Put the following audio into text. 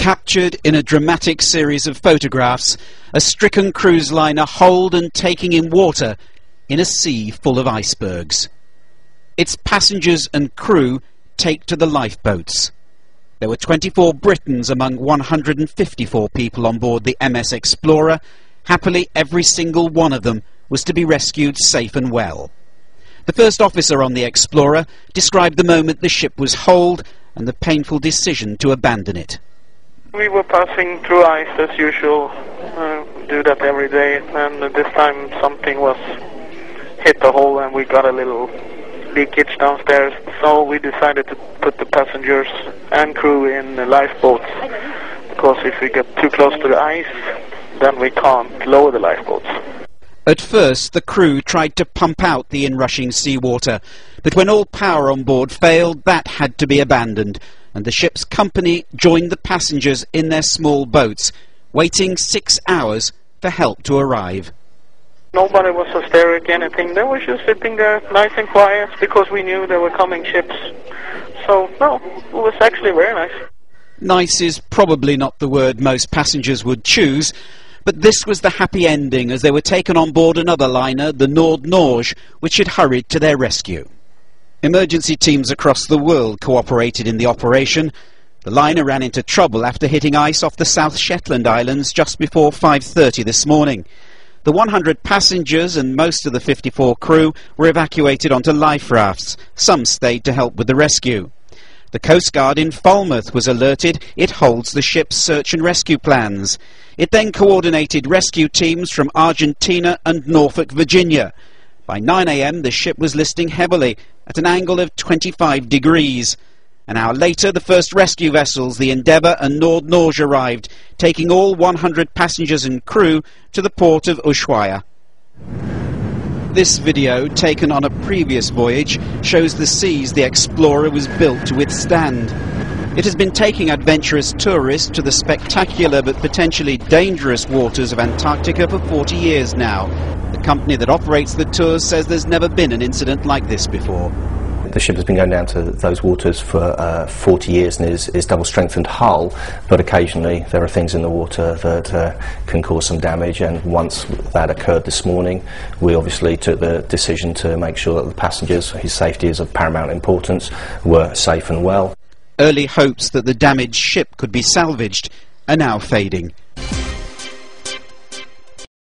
Captured in a dramatic series of photographs, a stricken cruise liner holed and taking in water in a sea full of icebergs. Its passengers and crew take to the lifeboats. There were 24 Britons among 154 people on board the MS Explorer. Happily, every single one of them was to be rescued safe and well. The first officer on the Explorer described the moment the ship was holed and the painful decision to abandon it. We were passing through ice as usual, do that every day, and this time something was hit the hole and we got a little leakage downstairs, so we decided to put the passengers and crew in the lifeboats, because if we get too close to the ice, then we can't lower the lifeboats. At first, the crew tried to pump out the inrushing seawater, but when all power on board failed, that had to be abandoned, and the ship's company joined the passengers in their small boats, waiting 6 hours for help to arrive. Nobody was hysteric, anything. They were just sitting there nice and quiet, because we knew there were coming ships. So, no, it was actually very nice. Nice is probably not the word most passengers would choose, but this was the happy ending as they were taken on board another liner, the Nord-Norge, which had hurried to their rescue. Emergency teams across the world cooperated in the operation. The liner ran into trouble after hitting ice off the South Shetland Islands just before 5:30 this morning. The 100 passengers and most of the 54 crew were evacuated onto life rafts. Some stayed to help with the rescue. The Coast Guard in Falmouth was alerted. It holds the ship's search and rescue plans. It then coordinated rescue teams from Argentina and Norfolk, Virginia. By 9 a.m. the ship was listing heavily at an angle of 25 degrees. An hour later, the first rescue vessels, the Endeavour and Nord-Norge, arrived, taking all 100 passengers and crew to the port of Ushuaia. This video, taken on a previous voyage, shows the seas the Explorer was built to withstand. It has been taking adventurous tourists to the spectacular but potentially dangerous waters of Antarctica for 40 years now. The company that operates the tours says there's never been an incident like this before. The ship has been going down to those waters for 40 years and is double-strengthened hull, but occasionally there are things in the water that can cause some damage, and once that occurred this morning, we obviously took the decision to make sure that the passengers, whose safety is of paramount importance, were safe and well. Early hopes that the damaged ship could be salvaged are now fading.